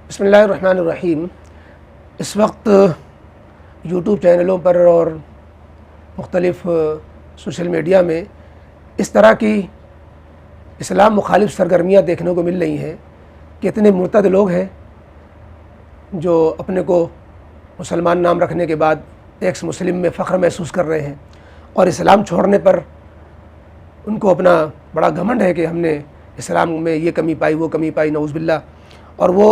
बिस्मिल्लाहिर्रहमानिर्रहीम। इस वक्त यूट्यूब चैनलों पर और मुख्तलिफ़ सोशल मीडिया में इस तरह की इस्लाम मुखालिफ सरगर्मियाँ देखने को मिल रही हैं कि इतने मुर्तद लोग हैं जो अपने को मुसलमान नाम रखने के बाद एक्स मुस्लिम में फ़ख्र महसूस कर रहे हैं और इस्लाम छोड़ने पर उनको अपना बड़ा घमंड है कि हमने इस्लाम में ये कमी पाई, वो कमी पाई, नऊज़ बिल्लाह, और वो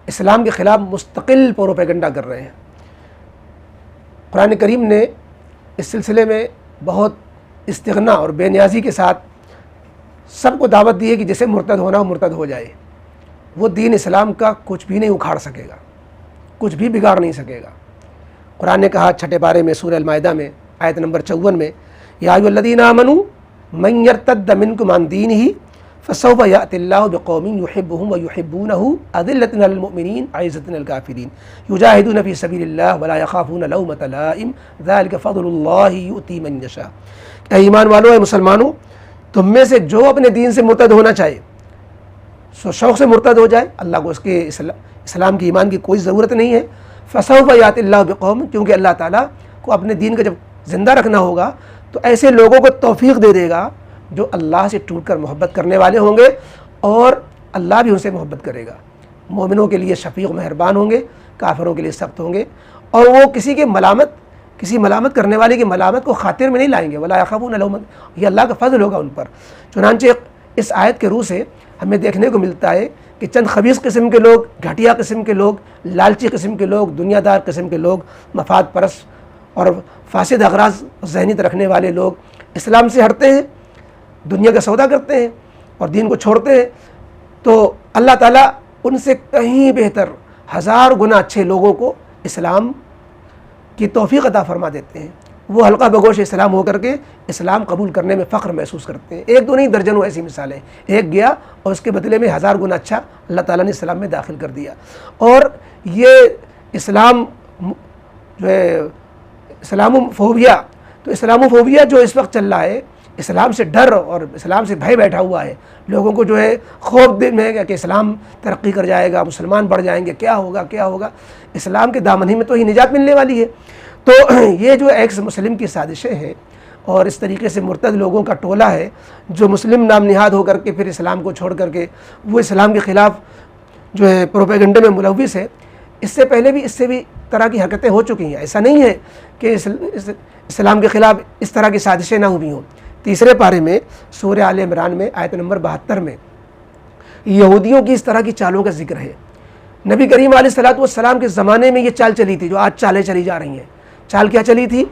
इस्लाम के ख़िलाफ़ मुस्तकिल प्रोपेगेंडा कर रहे हैं। कुरान करीम ने इस सिलसिले में बहुत इस्तिग़ना और बेनियाज़ी के साथ सबको दावत दी है कि जिसे मुर्तद होना हो मुर्तद हो जाए। वो दीन इस्लाम का कुछ भी नहीं उखाड़ सकेगा, कुछ भी बिगाड़ नहीं सकेगा। कुरान ने कहा 6 पारे में सूरह अल-माइदा में आयत नंबर 54 में, या अय्युहल्लज़ीना आमनू मन यर्तद्द मिनकुम अन दीनिही फसौफ़ यातिल्लाहु बिक़ौमिन युहिब्बुहुम व युहिब्बूनहु अज़िल्लतिन अलल मुमिनीन अइज़्ज़तिन अलल काफ़िरीन युजाहिदून फ़ी सबीलिल्लाह व ला यख़ाफ़ून लौमत लाइम ज़ालिका फ़ज़्लुल्लाहि युअती मन यशा। क्या ईमान वालों, मुसलमानों, तुम में से जो अपने दीन से मुर्तद होना चाहे सो शौक़ से मुर्तद हो जाए। अल्लाह को उसके इस्लाम की ईमान की कोई ज़रूरत नहीं है। फसौफ़ यातिल्लाहु बिक़ौम, क्योंकि अल्लाह ताला को अपने दीन को जब ज़िंदा रखना होगा तो ऐसे लोगों को तौफ़ीक़ दे देगा जो अल्लाह से टूट कर मोहब्बत करने वाले होंगे और अल्लाह भी उनसे मोहब्बत करेगा। मोमिनों के लिए शफ़ीक़ मेहरबान होंगे, काफ़िरों के लिए सख्त होंगे, और वो किसी मलामत करने वाले की मलामत को खातिर में नहीं लाएंगे। वला यख़ाफ़ून लौमत, ये अल्लाह का फ़ज़ल होगा उन पर। चुनांचे इस आयत के रूह से हमें देखने को मिलता है कि चंद खबीस किस्म के लोग, घटिया किस्म के लोग, लालची किस्म के लोग, दुनियादार किस्म के लोग, मफाद परस और फासिद अगराज़ ज़हनीत रखने वाले लोग इस्लाम से हटते हैं, दुनिया का सौदा करते हैं और दीन को छोड़ते हैं, तो अल्लाह ताला उनसे कहीं बेहतर 1000 गुना अच्छे लोगों को इस्लाम की तौफ़ीक़ अता फरमा देते हैं। वो हल्का बगोश इस्लाम होकर के इस्लाम कबूल करने में फ़ख्र महसूस करते हैं। एक दो नहीं, दर्जनों ऐसी मिसालें। एक गया और उसके बदले में 1000 गुना अच्छा अल्लाह ताला ने इस्लाम में दाखिल कर दिया। और ये इस्लाम जो है इस्लामोफोबिया, तो इस्लामोफोबिया जो इस वक्त चल रहा है, इस्लाम से डर और इस्लाम से भय बैठा हुआ है। लोगों को जो है खौफ दिन है कि इस्लाम तरक्की कर जाएगा, मुसलमान बढ़ जाएंगे, क्या होगा क्या होगा। इस्लाम के दामन में तो ही निजात मिलने वाली है। तो ये जो एक्स मुस्लिम की साजिशें हैं और इस तरीके से मुर्तद लोगों का टोला है जो मुस्लिम नाम निहाद होकर के फिर इस्लाम को छोड़ करके वो इस्लाम के ख़िलाफ़ जो है प्रोपेगेंडे में मुलव्विस है। इससे पहले भी इससे भी तरह की हरकतें हो चुकी हैं। ऐसा नहीं है कि इस्लाम के ख़िलाफ़ इस तरह की साजिशें ना हुई हों। 3 पारे में सूरह आल इमरान में आयत नंबर 72 में यहूदियों की इस तरह की चालों का जिक्र है। नबी करीम अलैहिस्सलाम के ज़माने में ये चाल चली थी जो आज चालें चली जा रही हैं। चाल क्या चली थी?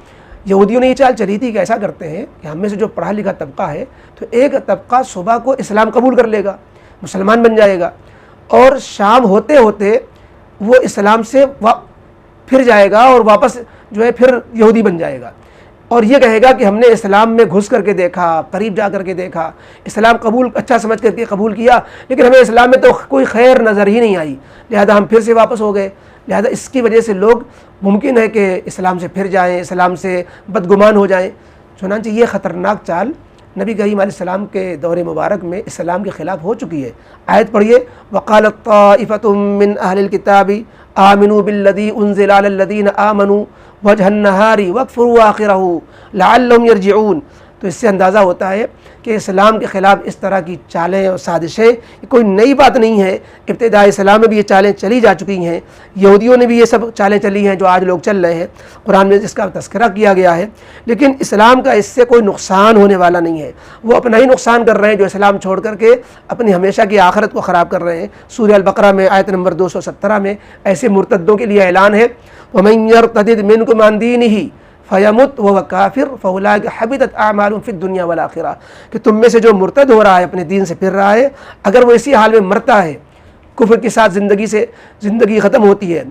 यहूदियों ने ये चाल चली थी कि ऐसा करते हैं कि हम में से जो पढ़ा लिखा तबका है तो एक तबका सुबह को इस्लाम कबूल कर लेगा, मुसलमान बन जाएगा, और शाम होते होते वो इस्लाम से फिर जाएगा और वापस जो है फिर यहूदी बन जाएगा और ये कहेगा कि हमने इस्लाम में घुस करके देखा, करीब जा करके देखा, इस्लाम कबूल अच्छा समझ करके कबूल किया, लेकिन हमें इस्लाम में तो कोई खैर नज़र ही नहीं आई, लिहाजा हम फिर से वापस हो गए। लिहाजा इसकी वजह से लोग मुमकिन है कि इस्लाम से फिर जाएँ, इस्लाम से बदगुमान हो जाएँ। चुनांचे ये ख़तरनाक चाल नबी करीम अलैहिस्सलाम के दौर मुबारक में इस्लाम के ख़िलाफ़ हो चुकी है। आयत पढ़िए, वक़ालत ताइफ़तुम मिन अहलिल किताबी आमिनू बिल्लज़ी उन्ज़िला अलल्लज़ीना आमनू वजहन नहारी वक्फ़ुरू आखिरहू लअल्लहुम यरजिऊन। तो इससे अंदाज़ा होता है कि इस्लाम के ख़िलाफ़ इस तरह की चालें और साजिशें कोई नई बात नहीं है। इब्तिदा इस्लाम में भी ये चालें चली जा चुकी हैं, यहूदियों ने भी ये सब चालें चली हैं जो आज लोग चल रहे हैं। कुरान में इसका तज़किरा किया गया है, लेकिन इस्लाम का इससे कोई नुकसान होने वाला नहीं है। वो अपना ही नुकसान कर रहे हैं जो इस्लाम छोड़ करके अपनी हमेशा की आखिरत को ख़राब कर रहे हैं। सूरह अल-बक़रा में आयत नंबर 217 में ऐसे मुर्तद्दों के लिए ऐलान है, वमन यर्तदिद मिनकुम अन दीनिही फ़यमुत वह काफ़िर फ़उलाइका हबितत अअमालुहुम फ़िद दुनिया वल आखिरा, कि तुम में से जो मुर्तद हो रहा है, अपने दीन से फिर रहा है, अगर वो इसी हाल में मरता है, कुफ्र के साथ ज़िंदगी ख़त्म होती है,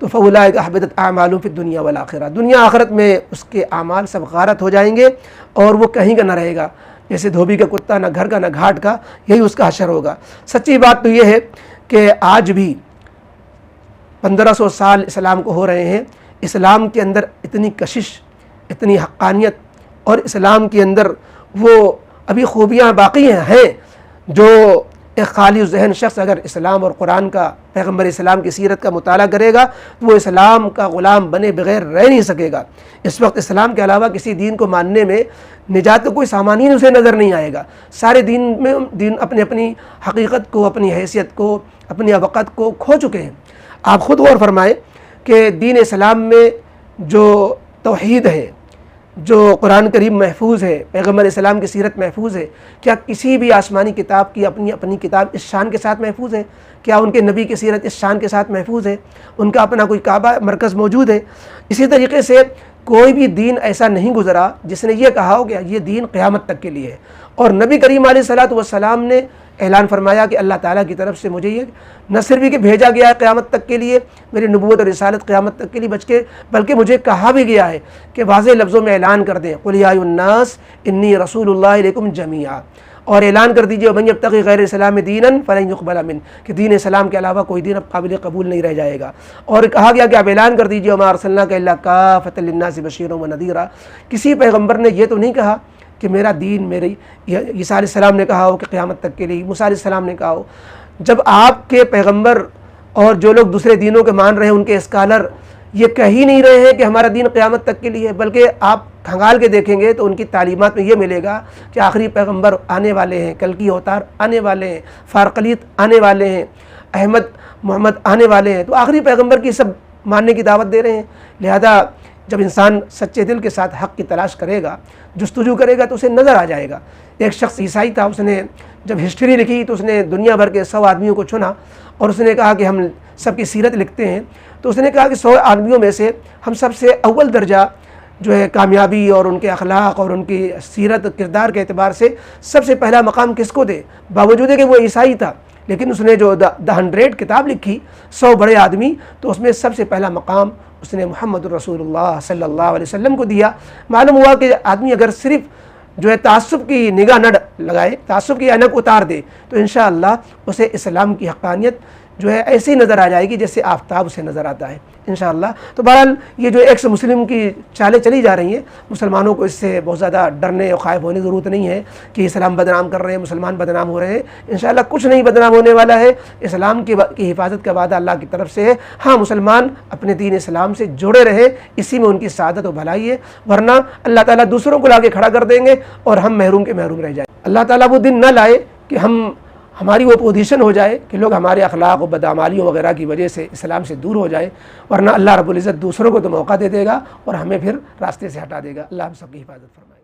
तो फ़उलाइका हबितत अअमालुहुम फ़िद दुनिया वल आखिरा, दुनिया आखिरत में उसके आमाल सब गारत हो जाएंगे और वो कहीं का न रहेगा। जैसे धोबी का कुत्ता, न घर का न घाट का, यही उसका हशर होगा। सच्ची बात तो ये है कि आज भी 1500 साल इस्लाम को हो रहे हैं, इस्लाम के अंदर इतनी कशिश, इतनी हक़ानियत और इस्लाम के अंदर वो अभी खूबियाँ बाकी हैं जो एक खाली जहन शख्स अगर इस्लाम और कुरान का, पैगम्बर इस्लाम की सीरत का मुताला करेगा तो वो इस्लाम का ग़ुलाम बने बगैर रह नहीं सकेगा। इस वक्त इस्लाम के अलावा किसी दीन को मानने में निजात का कोई सामान ही उसे नज़र नहीं आएगा। सारे दीन अपनी अपनी हकीकत को, अपनी हैसियत को, अपनी अवक़त को खो चुके हैं। आप ख़ुद गौर फरमाएँ कि दीन इस्लाम में जो तौहीद है, जो कुरान करीम महफूज़ है, पैगम्बर इस्लाम की सीरत महफूज़ है, क्या किसी भी आसमानी किताब की अपनी अपनी किताब इस शान के साथ महफूज़ है? क्या उनके नबी की सीरत इस शान के साथ महफूज़ है? उनका अपना कोई काबा मरकज़ मौजूद है? इसी तरीके से कोई भी दीन ऐसा नहीं गुज़रा जिसने ये कहा हो कि ये दीन क़यामत तक के लिए है। और नबी करीम अलैहिस्सलातु वस्सलाम ने ऐलान फरमाया कि अल्लाह ताला की तरफ से मुझे ये न सिर्फ कि भेजा गया है क़यामत तक के लिए, मेरी नबूवत और रिसालत क़यामत तक के लिए बल्कि मुझे कहा भी गया है कि वाज़ेह लफ्ज़ों में ऐलान कर दें, क़ुल या अय्युहन्नास इन्नी रसूलुल्लाहि इलैकुम जमीआ, और ऐलान कर दीजिए मन यब्तग़ी गैर इस्लाम दीनन फ़लन युक़बल मिन, कि दीन इस्लाम के अलावा कोई दीन अब काबिल कबूल नहीं रह जाएगा। और कहा गया कि आप ऐलान कर दीजिए वमा अर्सलनाका इल्ला काफ़तल लिन्नासि बशीरन व नज़ीरा। किसी पैगम्बर ने यह तो नहीं कहा कि मेरा दीन, मेरी ईसा अलैहिस्सलाम ने कहा हो कि क़यामत तक के लिए, मूसा अलैहिस्सलाम ने कहा हो। जब आपके पैगम्बर और जो लोग दूसरे दीनों के मान रहे हैं, उनके स्कॉलर ये कह ही नहीं रहे हैं कि हमारा दीन क़यामत तक के लिए है, बल्कि आप खंगाल के देखेंगे तो उनकी तालीमात में ये मिलेगा कि आखिरी पैगम्बर आने वाले हैं, कल की अवतार आने वाले हैं, फ़ारक़लीत आने वाले हैं, अहमद मोहम्मद आने वाले हैं। तो आखिरी पैगम्बर की सब मानने की दावत दे रहे हैं। लिहाजा जब इंसान सच्चे दिल के साथ हक़ की तलाश करेगा, जुस्तजू करेगा, तो उसे नज़र आ जाएगा। एक शख्स ईसाई था, उसने जब हिस्ट्री लिखी तो उसने दुनिया भर के 100 आदमियों को चुना और उसने कहा कि हम सबकी सीरत लिखते हैं। तो उसने कहा कि 100 आदमियों में से हम सबसे अव्वल दर्जा जो है कामयाबी और उनके अखलाक और उनकी सीरत किरदार के एतबार से सबसे पहला मकाम किसको दे। बावजूद है कि वो ईसाई था, लेकिन उसने जो द 100 किताब लिखी, 100 बड़े आदमी, तो उसमें सबसे पहला मकाम उसने मुहम्मद रसूलुल्लाह सल्लल्लाहु अलैहि वसल्लम को दिया। मालूम हुआ कि आदमी अगर सिर्फ जो है तासुब की निगाह न लगाए, तासुब की ऐनक उतार दे, तो इंशाअल्लाह उसे इस्लाम की हक़ानियत जो है ऐसे ही नज़र आ जाएगी जैसे आफताब उसे नज़र आता है इंशाअल्लाह। तो बहरहाल ये जो एक्स मुस्लिम की चालें चली जा रही हैं, मुसलमानों को इससे बहुत ज़्यादा डरने और ख़ाइफ होने की ज़रूरत नहीं है कि इस्लाम बदनाम कर रहे हैं, मुसलमान बदनाम हो रहे हैं। इंशाअल्लाह कुछ नहीं बदनाम होने वाला है। इस्लाम की हिफाजत का वादा अल्लाह की तरफ से है। हाँ, मुसलमान अपने दीन इस्लाम से जुड़े रहे, इसी में उनकी सादत और भलाई है, वरना अल्लाह ताला दूसरों को लाके खड़ा कर देंगे और हम महरूम के महरूम रह जाए। अल्लाह ताला वो दिन न लाए कि हमारी वो पोजीशन हो जाए कि लोग हमारे अखलाक और बदअमालियों वगैरह की वजह से इस्लाम से दूर हो जाए, वरना अल्लाह रब्बुल इज़्ज़त दूसरों को तो मौका दे देगा और हमें फिर रास्ते से हटा देगा। अल्लाह हम सबकी हिफाजत फरमाए।